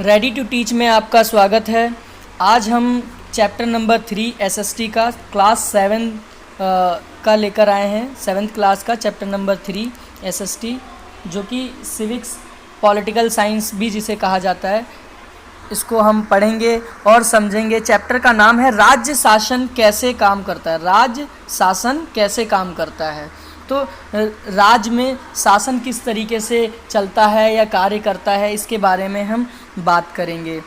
Ready to teach में आपका स्वागत है। आज हम चैप्टर नंबर 3 एसएसटी का क्लास 7 का लेकर आए हैं। 7th क्लास का चैप्टर नंबर 3 एसएसटी, जो कि सिविक्स पॉलिटिकल साइंस भी जिसे कहा जाता है, इसको हम पढ़ेंगे और समझेंगे। चैप्टर का नाम है राज्य शासन कैसे काम करता है। राज्य शासन कैसे काम करता है, तो राज्य में शासन किस तरीके से चलता है या कार्य करता है, इसके बारे में हम बात करेंगे।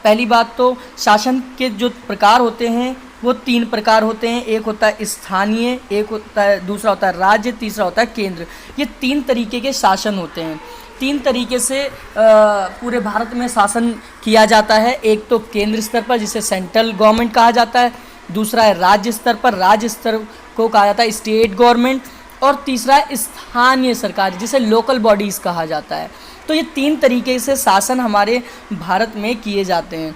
पहली बात तो शासन के जो प्रकार होते हैं वो 3 प्रकार होते हैं। एक होता है स्थानीय, एक होता है, दूसरा होता है राज्य, तीसरा होता है केंद्र। ये 3 तरीके के शासन होते हैं। 3 तरीके से पूरे भारत में शासन किया जाता है। एक तो केंद्र स्तर पर, जिसे सेंट्रल गवर्नमेंट कहा जाता है। दूसरा है राज्य स्तर पर, राज्य स्तर को कहा जाता है स्टेट गवर्नमेंट। और तीसरा है स्थानीय सरकार, जिसे लोकल बॉडीज़ कहा जाता है। तो ये 3 तरीके से शासन हमारे भारत में किए जाते हैं।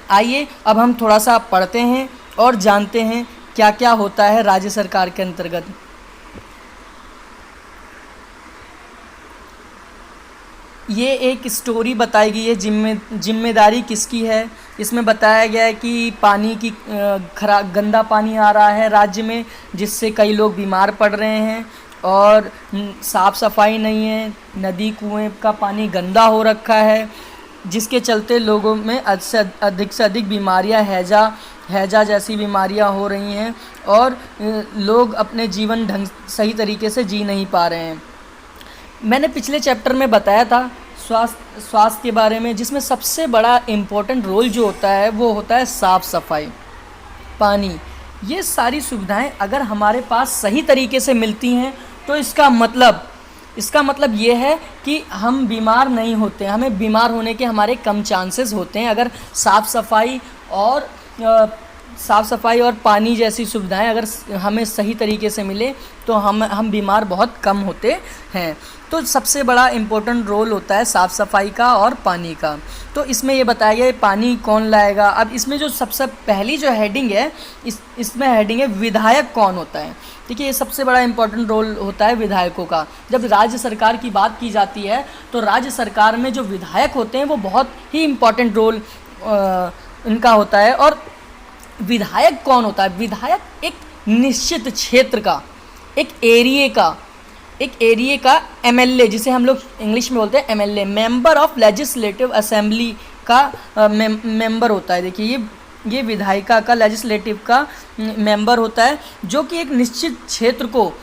आइए अब हम थोड़ा सा पढ़ते हैं और जानते हैं क्या क्या होता है राज्य सरकार के अंतर्गत। ये एक स्टोरी बताई गई है, जिम्मेदारी किसकी है। इसमें बताया गया है कि पानी की गंदा पानी आ रहा है राज्य में, जिससे कई लोग बीमार पड़ रहे हैं और साफ़ सफाई नहीं है। नदी कुएं का पानी गंदा हो रखा है, जिसके चलते लोगों में अधिक से अधिक बीमारियां, हैजा जैसी बीमारियां हो रही हैं और लोग अपने जीवन सही तरीके से जी नहीं पा रहे हैं। मैंने पिछले चैप्टर में बताया था स्वास्थ्य के बारे में, जिसमें सबसे बड़ा इम्पोर्टेंट रोल जो होता है वो होता है साफ़ सफाई, पानी। ये सारी सुविधाएं अगर हमारे पास सही तरीके से मिलती हैं तो इसका मतलब ये है कि हम बीमार नहीं होते, हमें बीमार होने के हमारे कम चांसेस होते हैं। अगर साफ़ सफाई और पानी जैसी सुविधाएं अगर हमें सही तरीके से मिले तो हम बीमार बहुत कम होते हैं। तो सबसे बड़ा इम्पोर्टेंट रोल होता है साफ़ सफाई का और पानी का। तो इसमें ये बताया गया है पानी कौन लाएगा। अब इसमें जो सबसे पहली जो हेडिंग है, इसमें हेडिंग है विधायक कौन होता है। देखिए, ये सबसे बड़ा इम्पोर्टेंट रोल होता है विधायकों का। जब राज्य सरकार की बात की जाती है तो राज्य सरकार में जो विधायक होते हैं वो बहुत ही इम्पोर्टेंट रोल इनका होता है। और विधायक कौन होता है? विधायक एक निश्चित क्षेत्र का, एक एरिए का एमएलए, जिसे हम लोग इंग्लिश में बोलते हैं MLA, member of legislative assembly का मेंबर होता है। देखिए, ये विधायिका का, लेजिस्लेटिव का मेंबर होता है, जो कि एक निश्चित क्षेत्र को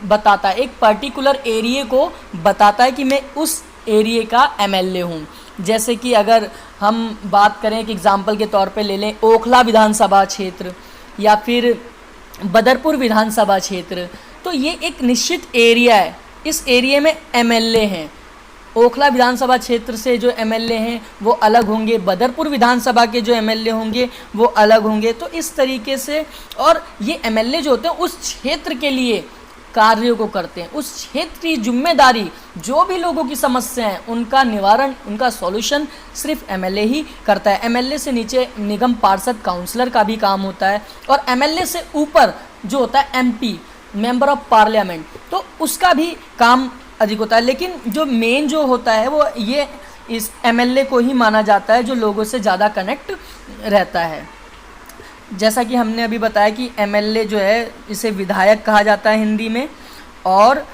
बताता है, एक पर्टिकुलर एरिए को बताता है कि मैं उस एरिए का एमएलए हूँ। जैसे कि अगर हम बात करें, एक एग्जाम्पल के तौर पे ले लें ओखला विधानसभा क्षेत्र या फिर बदरपुर विधानसभा क्षेत्र, तो ये एक निश्चित एरिया है। इस एरिया में एमएलए हैं। ओखला विधानसभा क्षेत्र से जो एमएलए हैं वो अलग होंगे, बदरपुर विधानसभा के जो एमएलए होंगे वो अलग होंगे। तो इस तरीके से, और ये एमएलए जो होते हैं उस क्षेत्र के लिए कार्यों को करते हैं। उस क्षेत्र की जिम्मेदारी, जो भी लोगों की समस्या है उनका निवारण, उनका सॉल्यूशन सिर्फ एमएलए ही करता है। एमएलए से नीचे निगम पार्षद, काउंसलर का भी काम होता है, और एमएलए से ऊपर जो होता है एमपी, मेंबर ऑफ पार्लियामेंट, तो उसका भी काम अधिक होता है। लेकिन जो मेन जो होता है वो ये इस एमएलए को ही माना जाता है, जो लोगों से ज़्यादा कनेक्ट रहता है। जैसा कि हमने अभी बताया कि एमएलए जो है, इसे विधायक कहा जाता है हिंदी में, और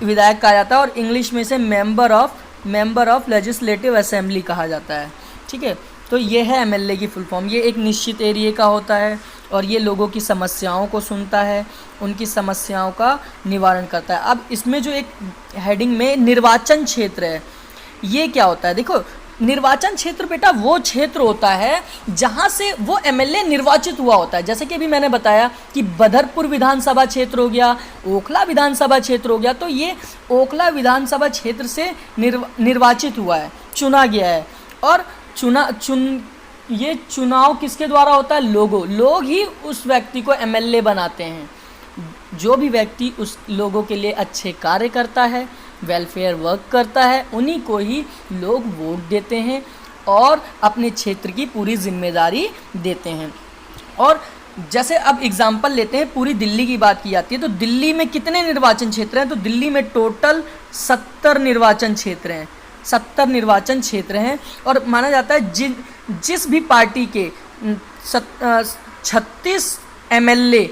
विधायक कहा जाता है, और इंग्लिश में इसे मेंबर ऑफ लेजिस्लेटिव असेंबली कहा जाता है। ठीक है, तो ये है एमएलए की फुल फॉर्म। ये एक निश्चित एरिया का होता है और ये लोगों की समस्याओं को सुनता है, उनकी समस्याओं का निवारण करता है। अब इसमें जो एक हेडिंग में निर्वाचन क्षेत्र है, ये क्या होता है? देखो, निर्वाचन क्षेत्र बेटा वो क्षेत्र होता है जहाँ से वो एमएलए निर्वाचित हुआ होता है। जैसे कि अभी मैंने बताया कि बदरपुर विधानसभा क्षेत्र हो गया, ओखला विधानसभा क्षेत्र हो गया, तो ये ओखला विधानसभा क्षेत्र से निर्वाचित हुआ है, चुना गया है। और ये चुनाव किसके द्वारा होता है? लोग ही उस व्यक्ति को एमएलए बनाते हैं। जो भी व्यक्ति उस लोगों के लिए अच्छे कार्य करता है, वेलफेयर वर्क करता है, उन्हीं को ही लोग वोट देते हैं और अपने क्षेत्र की पूरी जिम्मेदारी देते हैं। और जैसे अब एग्जाम्पल लेते हैं, पूरी दिल्ली की बात की जाती है, तो दिल्ली में कितने निर्वाचन क्षेत्र हैं? तो दिल्ली में टोटल 70 निर्वाचन क्षेत्र हैं। 70 निर्वाचन क्षेत्र हैं और माना जाता है जिस भी पार्टी के 36 एमएलए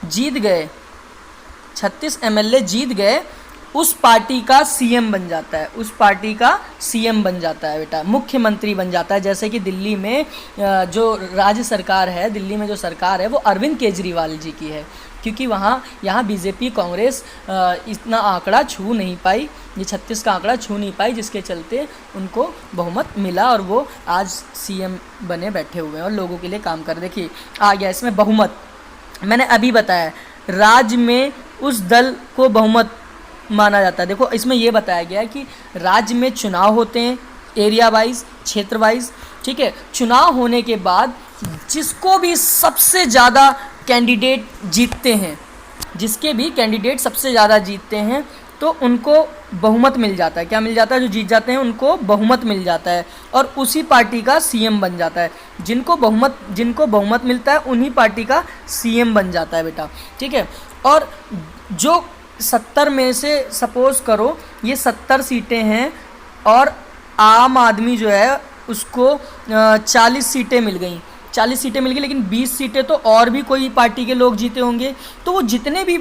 जीत गए, 36 एमएलए जीत गए, उस पार्टी का सीएम बन जाता है, उस पार्टी का सीएम बन जाता है बेटा, मुख्यमंत्री बन जाता है। जैसे कि दिल्ली में जो राज्य सरकार है, दिल्ली में जो सरकार है वो अरविंद केजरीवाल जी की है, क्योंकि यहाँ बीजेपी कांग्रेस इतना आंकड़ा छू नहीं पाई, ये 36 का आंकड़ा छू नहीं पाई, जिसके चलते उनको बहुमत मिला और वो आज सीएम बने बैठे हुए हैं और लोगों के लिए काम कर। देखिए आ गया इसमें बहुमत, मैंने अभी बताया राज्य में उस दल को बहुमत माना जाता है। देखो इसमें ये बताया गया है कि राज्य में चुनाव होते हैं एरिया वाइज, क्षेत्र वाइज, ठीक है। चुनाव होने के बाद जिसको भी सबसे ज़्यादा कैंडिडेट जीतते हैं, जिसके भी कैंडिडेट सबसे ज़्यादा जीतते हैं तो उनको बहुमत मिल जाता है। क्या मिल जाता है? जो जीत जाते हैं उनको बहुमत मिल जाता है और उसी पार्टी का सीएम बन जाता है। जिनको बहुमत मिलता है उन्हीं पार्टी का सीएम बन जाता है बेटा, ठीक है। और जो 70 में से सपोज़ करो ये 70 सीटें हैं और आम आदमी जो है उसको 40 सीटें मिल गई, 40 सीटें मिल गई, लेकिन 20 सीटें तो और भी कोई पार्टी के लोग जीते होंगे, तो वो जितने भी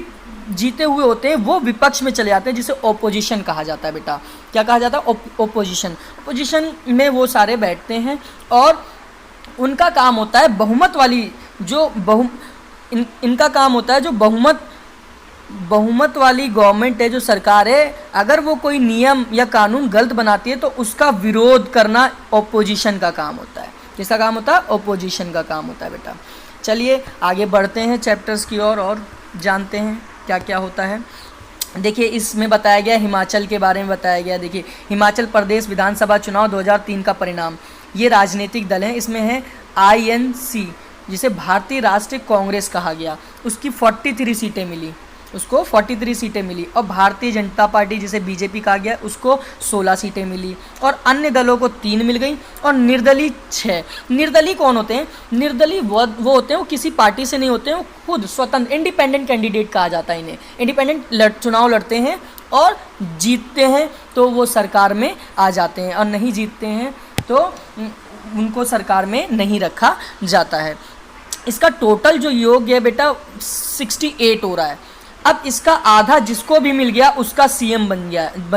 जीते हुए होते हैं वो विपक्ष में चले जाते हैं, जिसे ओपोजिशन कहा जाता है बेटा। क्या कहा जाता है? ओपोजिशन में वो सारे बैठते हैं और उनका काम होता है बहुमत वाली इनका काम होता है जो बहुमत वाली गवर्नमेंट है, जो सरकार है, अगर वो कोई नियम या कानून गलत बनाती है तो उसका विरोध करना ओपोजिशन का काम होता है। किसका काम होता है? ओपोजिशन का काम होता है बेटा। चलिए आगे बढ़ते हैं चैप्टर्स की ओर और जानते हैं क्या क्या होता है। देखिए इसमें बताया गया हिमाचल के बारे में बताया गया। देखिए हिमाचल प्रदेश विधानसभा चुनाव 2003 का परिणाम, ये राजनीतिक दल हैं, इसमें है INC जिसे भारतीय राष्ट्रीय कांग्रेस कहा गया, उसकी 43 सीटें मिली, उसको 43 सीटें मिली। और भारतीय जनता पार्टी जिसे बीजेपी कहा गया उसको 16 सीटें मिली और अन्य दलों को 3 मिल गई और निर्दलीय 6। निर्दलीय कौन होते हैं? निर्दलीय वो होते हैं, वो किसी पार्टी से नहीं होते हैं, वो खुद स्वतंत्र इंडिपेंडेंट कैंडिडेट कहा जाता है इन्हें। इंडिपेंडेंट चुनाव लड़ते हैं और जीतते हैं तो वो सरकार में आ जाते हैं और नहीं जीतते हैं तो उनको सरकार में नहीं रखा जाता है। इसका टोटल जो योग है बेटा 68 हो रहा है। अब इसका आधा जिसको भी मिल गया उसका सीएम बन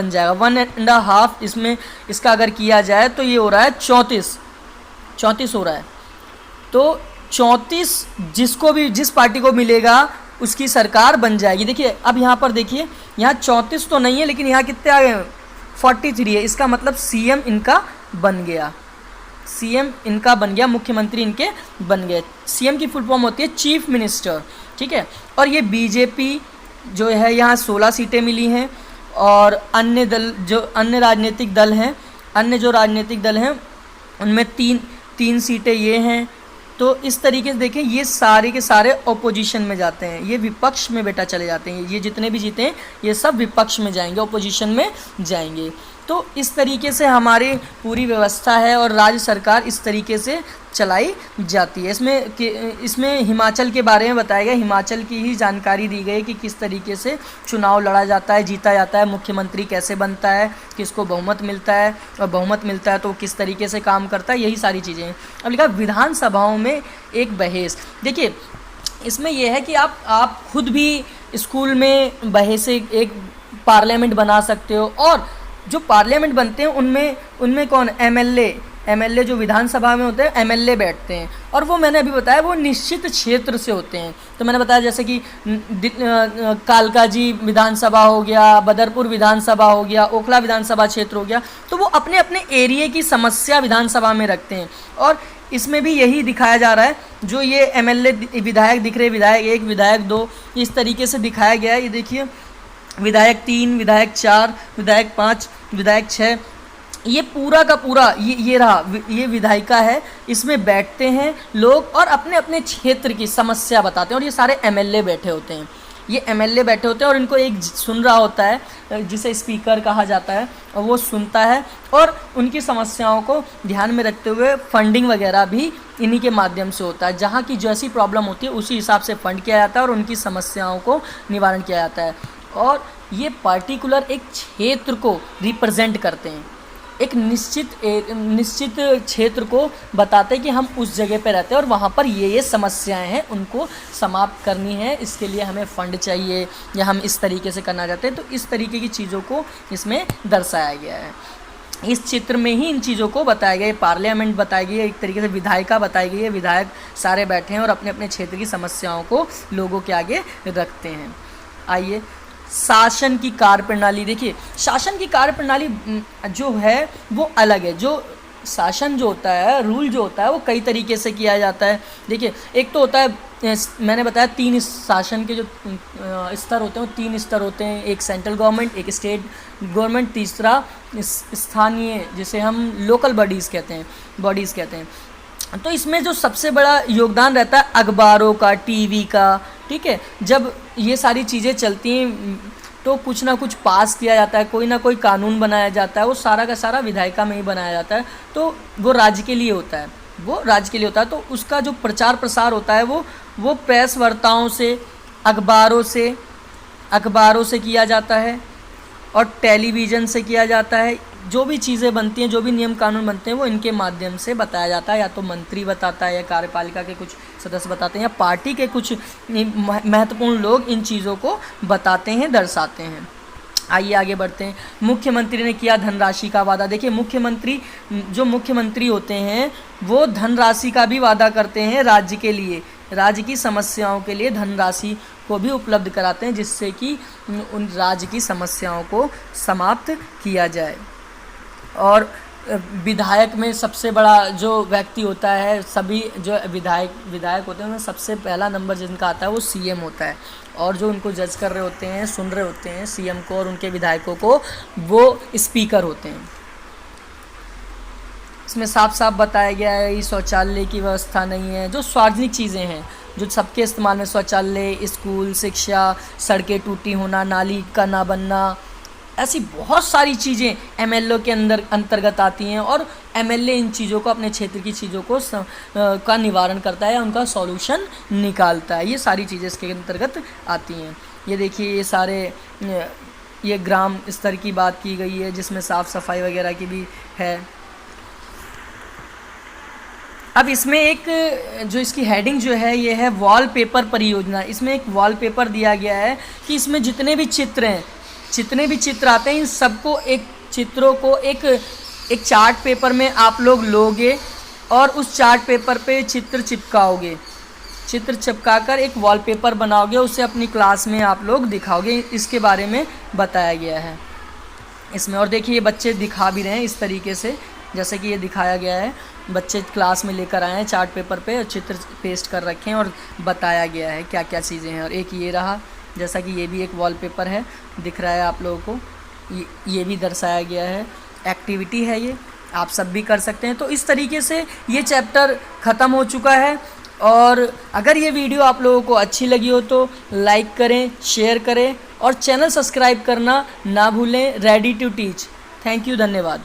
जाएगा। 1.5 इसमें इसका अगर किया जाए तो ये हो रहा है 34 हो रहा है। तो 34 जिस पार्टी को मिलेगा उसकी सरकार बन जाएगी। देखिए अब यहाँ पर देखिए, यहाँ 34 तो नहीं है लेकिन यहाँ कितने आ गए? 43 है। इसका मतलब सीएम इनका बन गया, सीएम इनका बन गया, मुख्यमंत्री इनके बन गए। सीएम की फुल फॉर्म होती है चीफ मिनिस्टर, ठीक है। और ये बीजेपी जो है यहाँ 16 सीटें मिली हैं और अन्य राजनीतिक दल हैं उनमें तीन सीटें ये हैं। तो इस तरीके से देखें ये सारे के सारे ओपोजिशन में जाते हैं, ये विपक्ष में बेटा चले जाते हैं। ये जितने भी जीते हैं ये सब विपक्ष में जाएंगे, ओपोजिशन में जाएंगे। तो इस तरीके से हमारी पूरी व्यवस्था है और राज्य सरकार इस तरीके से चलाई जाती है। इसमें हिमाचल के बारे में बताया गया, हिमाचल की ही जानकारी दी गई कि किस तरीके से चुनाव लड़ा जाता है, जीता जाता है, मुख्यमंत्री कैसे बनता है, किसको बहुमत मिलता है और बहुमत मिलता है तो वो किस तरीके से काम करता है, यही सारी चीज़ें हैं। अब लिखा विधानसभाओं में एक बहस। देखिए इसमें यह है कि आप खुद भी स्कूल में बहस एक पार्लियामेंट बना सकते हो और जो पार्लियामेंट बनते हैं उनमें कौन? एमएलए जो विधानसभा में होते हैं एमएलए बैठते हैं और वो मैंने अभी बताया वो निश्चित क्षेत्र से होते हैं। तो मैंने बताया जैसे कि कालकाजी विधानसभा हो गया, बदरपुर विधानसभा हो गया, ओखला विधानसभा क्षेत्र हो गया, तो वो अपने अपने एरिया की समस्या विधानसभा में रखते हैं। और इसमें भी यही दिखाया जा रहा है, जो ये एमएलए विधायक दिख रहे, विधायक 1, विधायक 2, इस तरीके से दिखाया गया है। ये देखिए विधायक 3, विधायक 4, विधायक 5, विधायक 6, ये पूरा का पूरा ये रहा, ये विधायिका है। इसमें बैठते हैं लोग और अपने अपने क्षेत्र की समस्या बताते हैं और ये सारे एमएलए बैठे होते हैं, ये एमएलए बैठे होते हैं और इनको एक सुन रहा होता है जिसे स्पीकर कहा जाता है और वो सुनता है और उनकी समस्याओं को ध्यान में रखते हुए फंडिंग वगैरह भी इन्हीं के माध्यम से होता है। जहाँ की जैसी प्रॉब्लम होती है उसी हिसाब से फंड किया जाता है और उनकी समस्याओं को निवारण किया जाता है। और ये पार्टिकुलर एक क्षेत्र को रिप्रेजेंट करते हैं, एक निश्चित क्षेत्र को बताते हैं कि हम उस जगह पे रहते हैं और वहाँ पर ये समस्याएं हैं, उनको समाप्त करनी है, इसके लिए हमें फ़ंड चाहिए या हम इस तरीके से करना चाहते हैं। तो इस तरीके की चीज़ों को इसमें दर्शाया गया है। इस चित्र में ही इन चीज़ों को बताया गया है। पार्लियामेंट बताई गई है, एक तरीके से विधायिका बताई गई है, विधायक सारे बैठे हैं और अपने अपने क्षेत्र की समस्याओं को लोगों के आगे रखते हैं। आइए शासन की कार्यप्रणाली देखिए, शासन की कार्यप्रणाली जो है वो अलग है। जो शासन जो होता है, रूल जो होता है वो कई तरीके से किया जाता है। देखिए एक तो होता है, मैंने बताया 3 शासन के जो स्तर होते हैं वो 3 स्तर होते हैं, एक सेंट्रल गवर्नमेंट, एक स्टेट गवर्नमेंट, तीसरा स्थानीय जिसे हम लोकल बॉडीज़ कहते हैं। तो इसमें जो सबसे बड़ा योगदान रहता है अखबारों का, टीवी का, ठीक है। जब ये सारी चीज़ें चलती हैं तो कुछ ना कुछ पास किया जाता है, कोई ना कोई कानून बनाया जाता है, वो सारा का सारा विधायिका में ही बनाया जाता है। तो वो राज्य के लिए होता है, तो उसका जो प्रचार प्रसार होता है वो प्रेस वार्ताओं से, अखबारों से किया जाता है और टेलीविज़न से किया जाता है। जो भी चीज़ें बनती हैं, जो भी नियम कानून बनते हैं वो इनके माध्यम से बताया जाता है। या तो मंत्री बताता है या कार्यपालिका के कुछ सदस्य बताते हैं या पार्टी के कुछ महत्वपूर्ण लोग इन चीज़ों को बताते हैं, दर्शाते हैं। आइए आगे बढ़ते हैं। मुख्यमंत्री ने किया धनराशि का वादा। देखिए मुख्यमंत्री होते हैं वो धनराशि का भी वादा करते हैं राज्य के लिए, राज्य की समस्याओं के लिए धनराशि को भी उपलब्ध कराते हैं, जिससे कि उन राज्य की समस्याओं को समाप्त किया जाए। और विधायक में सबसे बड़ा जो व्यक्ति होता है, सभी जो विधायक होते हैं उनमें सबसे पहला नंबर जिनका आता है वो सीएम होता है, और जो उनको जज कर रहे होते हैं, सुन रहे होते हैं सीएम को और उनके विधायकों को, वो स्पीकर होते हैं। इसमें साफ साफ बताया गया है शौचालय की व्यवस्था नहीं है। जो सार्वजनिक चीज़ें हैं जो सबके इस्तेमाल में, शौचालय, स्कूल, शिक्षा, सड़कें टूटी होना, नाली का ना बनना, ऐसी बहुत सारी चीज़ें एमएलए के अंतर्गत आती हैं और एमएलए इन चीज़ों को, अपने क्षेत्र की चीज़ों को का निवारण करता है या उनका सॉल्यूशन निकालता है। ये सारी चीज़ें इसके अंतर्गत आती हैं। ये देखिए ये सारे ये ग्राम स्तर की बात की गई है जिसमें साफ़ सफाई वगैरह की भी है। अब इसमें एक जो इसकी हेडिंग जो है ये है वॉलपेपर परियोजना। इसमें एक वॉलपेपर दिया गया है कि इसमें जितने भी चित्र आते हैं इन सबको, एक चित्रों को एक चार्ट पेपर में आप लोग लोगे और उस चार्ट पेपर पे चित्र चिपकाकर एक वॉलपेपर बनाओगे, उसे अपनी क्लास में आप लोग दिखाओगे। इसके बारे में बताया गया है इसमें। और देखिए ये बच्चे दिखा भी रहे हैं इस तरीके से, जैसे कि ये दिखाया गया है। बच्चे क्लास में लेकर आए हैं चार्ट पेपर पे और चित्र पेस्ट कर रखे हैं और बताया गया है क्या क्या चीज़ें हैं। और एक ये रहा, जैसा कि ये भी एक वॉलपेपर है, दिख रहा है आप लोगों को, ये भी दर्शाया गया है। एक्टिविटी है ये, आप सब भी कर सकते हैं। तो इस तरीके से ये चैप्टर ख़त्म हो चुका है। और अगर ये वीडियो आप लोगों को अच्छी लगी हो तो लाइक करें, शेयर करें और चैनल सब्सक्राइब करना ना भूलें। Ready to teach. Thank you, धन्यवाद।